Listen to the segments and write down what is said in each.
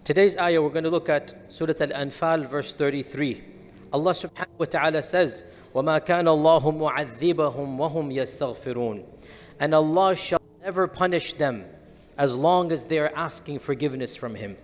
Today's ayah, we're going to look at Surah Al-Anfal, verse 33. Allah subhanahu wa ta'ala says, وَمَا كَانَ اللَّهُ مُعَذِّبَهُمْ وَهُمْ يَسْتَغْفِرُونَ. And Allah shall never punish them as long as they are asking forgiveness from Him.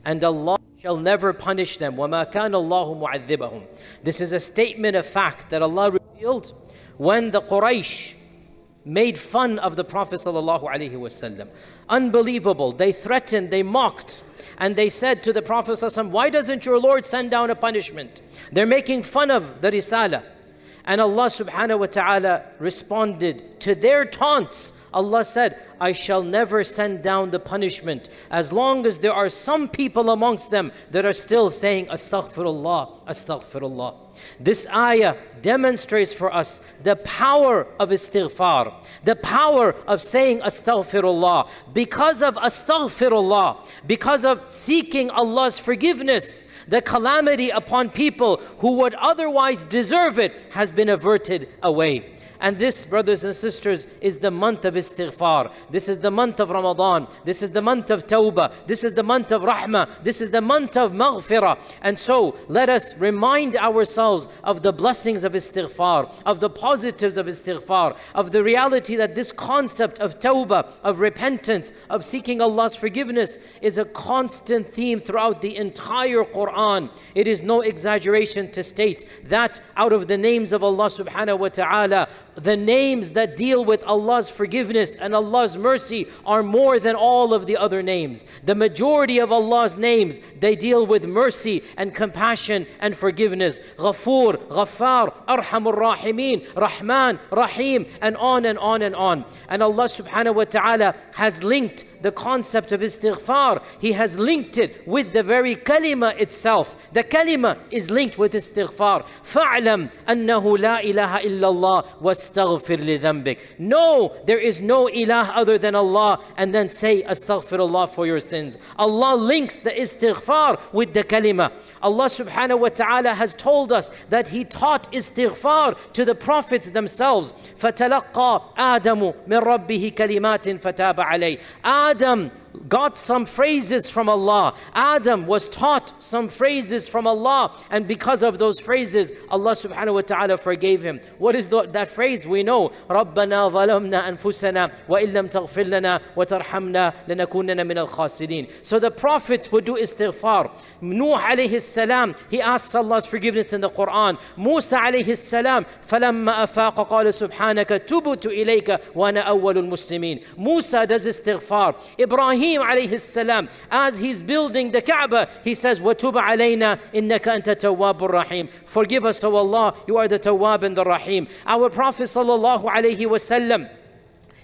And Allah shall never punish them. وَمَا كَانَ اللَّهُ مُعَذِّبَهُم. This is a statement of fact that Allah revealed when the Quraysh made fun of the Prophet ﷺ. Unbelievable. They threatened, they mocked. And they said to the Prophet ﷺ, why doesn't your Lord send down a punishment? They're making fun of the Risala. And Allah subhanahu wa ta'ala responded to their taunts. Allah said, I shall never send down the punishment as long as there are some people amongst them that are still saying astaghfirullah, astaghfirullah. This ayah demonstrates for us the power of istighfar, the power of saying astaghfirullah. Because of astaghfirullah, because of seeking Allah's forgiveness, the calamity upon people who would otherwise deserve it has been averted away. And this, brothers and sisters, is the month of istighfar. This is the month of Ramadan. This is the month of tawbah. This is the month of rahmah. This is the month of maghfirah. And so, let us remind ourselves of the blessings of istighfar, of the positives of istighfar, of the reality that this concept of tawbah, of repentance, of seeking Allah's forgiveness is a constant theme throughout the entire Quran. It is no exaggeration to state that out of the names of Allah subhanahu wa ta'ala, the names that deal with Allah's forgiveness and Allah's mercy are more than all of the other names. The majority of Allah's names, they deal with mercy and compassion and forgiveness. Ghafoor, Ghaffar, Arhamur Rahimin, Rahman, Rahim, and on and on and on. And Allah subhanahu wa ta'ala has linked the concept of istighfar. He has linked it with the very kalima itself. The kalima is linked with istighfar. فَاعْلَمْ أَنَّهُ لَا إِلَهَ إِلَّا اللَّهِ وَاسْتَغْفِرْ لِذَنْبِكَ. No, there is no ilah other than Allah, and then say astaghfirullah for your sins. Allah links the istighfar with the kalima. Allah subhanahu wa ta'ala has told us that He taught istighfar to the prophets themselves. فَتَلَقَّى آدَمُ مِنْ رَبِّهِ كَلِمَاتٍ فَتَابَ عَلَيْهِ. Adam got some phrases from Allah. Adam was taught some phrases from Allah, and because of those phrases, Allah subhanahu wa ta'ala forgave him. What is that phrase? We know, رَبَّنَا ظَلَمْنَا أَنفُسَنَا وَإِن لَمْ تَغْفِرْ لَنَا وَتَرْحَمْنَا لَنَكُونَنَّ مِنَ الْخَاسِرِينَ. So the prophets would do istighfar. Nuh alayhi salam, he asks Allah's forgiveness in the Quran. Musa alayhi salam, فَلَمَّا أَفَاقَ قَالَ سُبْحَانَكَ تُبْتُ إِلَيْكَ وَأَنَا أَوَّلُ الْمُسْلِمِينَ. Musa does istighfar. Ibrahim alayhi salam, as he's building the Kaaba, he says, وَتُبْ عَلَيْنَا إِنَّكَ أَنْتَ تَوَّابُ الرَّحِيمُ. Forgive us, O Allah, you are the Tawwab and the Rahim. Our Prophet sallallahu alayhi wasallam,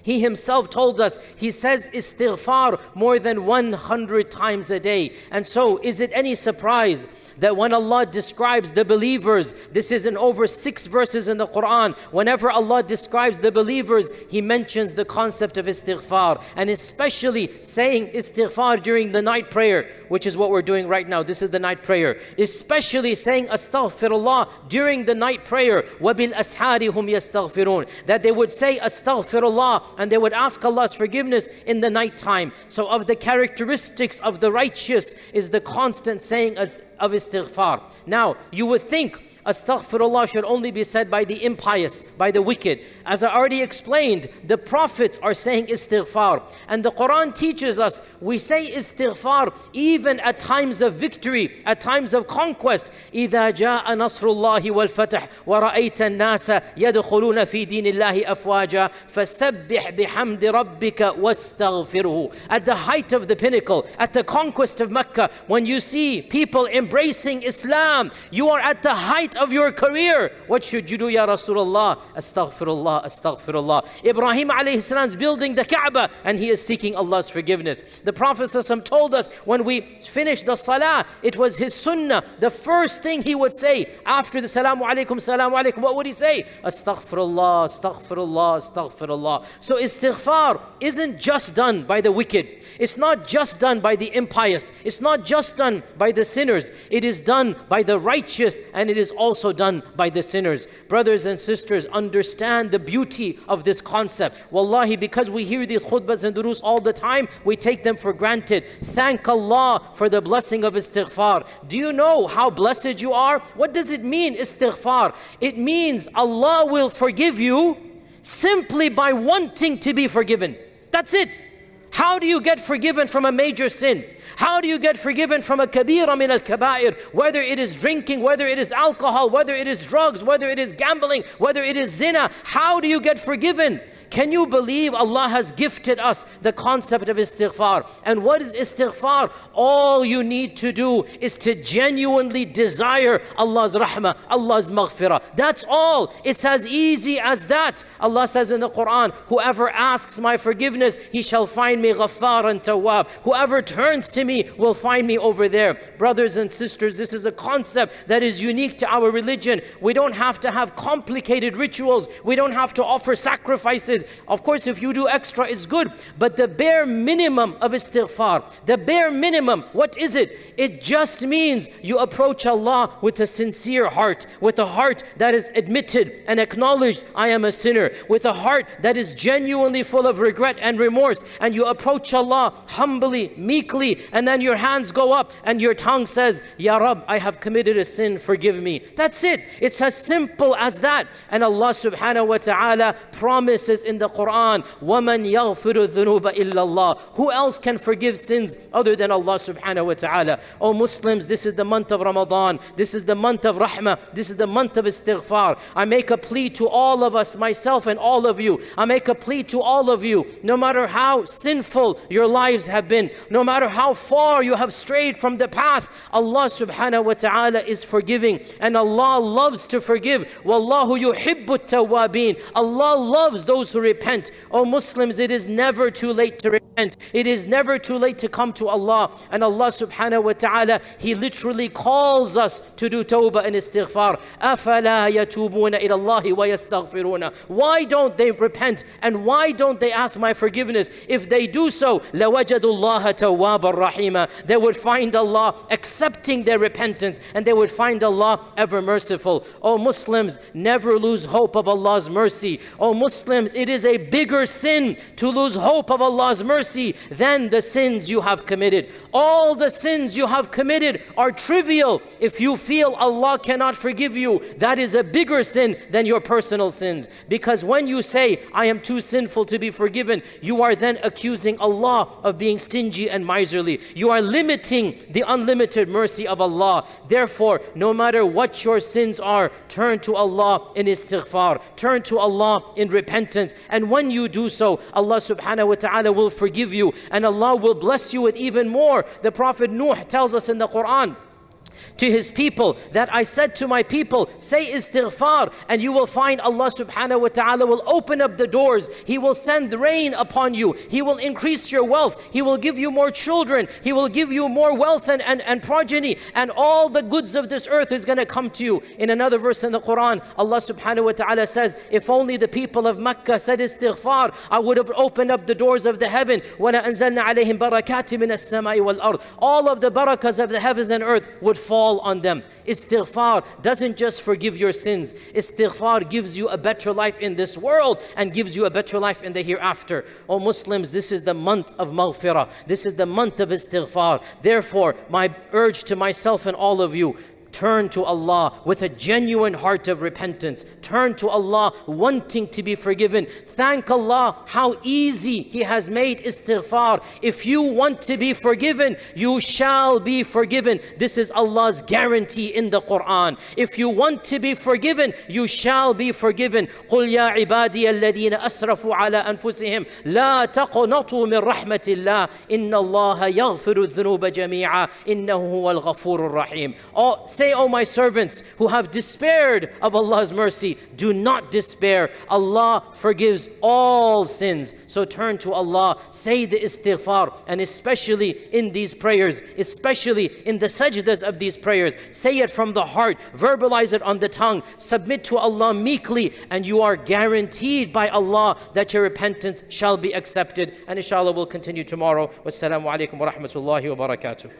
he himself told us, he says istighfar more than 100 times a day. And so, is it any surprise that when Allah describes the believers, this is in over 6 verses in the Quran, whenever Allah describes the believers, He mentions the concept of istighfar, and especially saying istighfar during the night prayer, which is what we're doing right now. This is the night prayer. Especially saying astaghfirullah during the night prayer, وَبِالْأَسْحَارِ هُمْ يَسْتَغْفِرُونَ. That they would say astaghfirullah and they would ask Allah's forgiveness in the night time. So of the characteristics of the righteous is the constant saying of istighfar. Now, you would think astaghfirullah should only be said by the impious, by the wicked. As I already explained, the prophets are saying istighfar. And the Quran teaches us, we say istighfar even at times of victory, at times of conquest. إِذَا جَاءَ نَصْرُ اللَّهِ وَالْفَتْحِ وَرَأَيْتَ النَّاسَ يَدْخُلُونَ فِي دِينِ اللَّهِ أَفْوَاجًا فَسَبِّحْ بِحَمْدِ رَبِّكَ وَاسْتَغْفِرْهُ. At the height of the pinnacle, at the conquest of Mecca, when you see people embracing Islam, you are at the height of your career. What should you do, Ya Rasulullah? Astaghfirullah, astaghfirullah. Ibrahim alayhi salam is building the Kaaba and he is seeking Allah's forgiveness. The Prophet told us when we finished the salah, it was his sunnah. The first thing he would say after the salamu alaikum, what would he say? Astaghfirullah, astaghfirullah, astaghfirullah. So istighfar isn't just done by the wicked. It's not just done by the impious. It's not just done by the sinners. It is done by the righteous, and it is also done by the sinners. Brothers and sisters, understand the beauty of this concept. Wallahi, because we hear these khutbahs and durus all the time, we take them for granted. Thank Allah for the blessing of istighfar. Do you know how blessed you are? What does it mean, istighfar? It means Allah will forgive you simply by wanting to be forgiven. That's it. How do you get forgiven from a major sin? How do you get forgiven from a kabira min al-kabair? Whether it is drinking, whether it is alcohol, whether it is drugs, whether it is gambling, whether it is zina. How do you get forgiven? Can you believe Allah has gifted us the concept of istighfar? And what is istighfar? All you need to do is to genuinely desire Allah's rahmah, Allah's maghfirah. That's all. It's as easy as that. Allah says in the Quran, whoever asks my forgiveness, he shall find me ghaffar and tawwab. Whoever turns to me will find me over there. Brothers and sisters, this is a concept that is unique to our religion. We don't have to have complicated rituals. We don't have to offer sacrifices. Of course, if you do extra, it's good. But the bare minimum of istighfar, the bare minimum, what is it? It just means you approach Allah with a sincere heart, with a heart that is admitted and acknowledged, I am a sinner, with a heart that is genuinely full of regret and remorse. And you approach Allah humbly, meekly, and then your hands go up and your tongue says, Ya Rab, I have committed a sin, forgive me. That's it. It's as simple as that. And Allah subhanahu wa ta'ala promises in the Quran, وَمَنْ يَغْفِرُ الذُّنُوبَ إِلَّا اللَّهِ. Who else can forgive sins other than Allah subhanahu wa ta'ala? Oh Muslims, this is the month of Ramadan. This is the month of rahmah. This is the month of istighfar. I make a plea to all of us, myself and all of you. I make a plea to all of you, no matter how sinful your lives have been, no matter how far you have strayed from the path, Allah subhanahu wa ta'ala is forgiving, and Allah loves to forgive. Wallahu yuhibbu at-tawwabin. Allah loves those who repent. Oh Muslims, it is never too late to repent. It is never too late to come to Allah. And Allah subhanahu wa ta'ala, He literally calls us to do tawbah and istighfar. أَفَلَا يَتُوبُونَ إِلَى اللَّهِ وَيَسْتَغْفِرُونَ. Why don't they repent? And why don't they ask my forgiveness? If they do so, لَوَجَدُوا اللَّهَ تَوَّابًا رَحِيمًا. They would find Allah accepting their repentance, and they would find Allah ever merciful. Oh Muslims, never lose hope of Allah's mercy. Oh Muslims, it is a bigger sin to lose hope of Allah's mercy than the sins you have committed. All the sins you have committed are trivial. If you feel Allah cannot forgive you, that is a bigger sin than your personal sins. Because when you say, I am too sinful to be forgiven, you are then accusing Allah of being stingy and miserly. You are limiting the unlimited mercy of Allah. Therefore, no matter what your sins are, turn to Allah in istighfar. Turn to Allah in repentance. And when you do so, Allah subhanahu wa ta'ala will forgive you, and Allah will bless you with even more. The Prophet Nuh tells us in the Quran to his people that I said to my people, say istighfar, and you will find Allah subhanahu wa ta'ala will open up the doors. He will send rain upon you. He will increase your wealth. He will give you more children. He will give you more wealth and progeny, and all the goods of this earth is going to come to you. In another verse in the Quran, Allah subhanahu wa ta'ala says, if only the people of Mecca said istighfar, I would have opened up the doors of the heaven. وَلَا أَنزَلْنَا عَلَيْهِمْ بَرَكَاتٍ مِنَ السَّمَاءِ وَالْأَرْضِ. All of the barakas of the heavens and earth would fall on them. Istighfar doesn't just forgive your sins. Istighfar gives you a better life in this world and gives you a better life in the hereafter. Oh Muslims, this is the month of maghfirah. This is the month of istighfar. Therefore, my urge to myself and all of you, turn to Allah with a genuine heart of repentance. Turn to Allah wanting to be forgiven. Thank Allah how easy He has made istighfar. If you want to be forgiven, you shall be forgiven. This is Allah's guarantee in the Quran. If you want to be forgiven, you shall be forgiven. قُلْ يَا عِبَادِيَ الَّذِينَ أَسْرَفُوا عَلَىٰ أَنفُسِهِمْ لَا تَقْنَطُوا مِنْ رَحْمَةِ اللَّهِ إِنَّ اللَّهَ يَغْفِرُ الذُّنُوبَ جَمِيعًا إِنَّهُ هُوَ الْغَفُورُ الرَّحِيمُ. Say, O my servants who have despaired of Allah's mercy, do not despair. Allah forgives all sins. So turn to Allah, say the istighfar, and especially in these prayers, especially in the sajdas of these prayers, say it from the heart, verbalize it on the tongue, submit to Allah meekly, and you are guaranteed by Allah that your repentance shall be accepted. And inshallah we'll continue tomorrow. Wassalamu alaikum wa rahmatullahi wa barakatuh.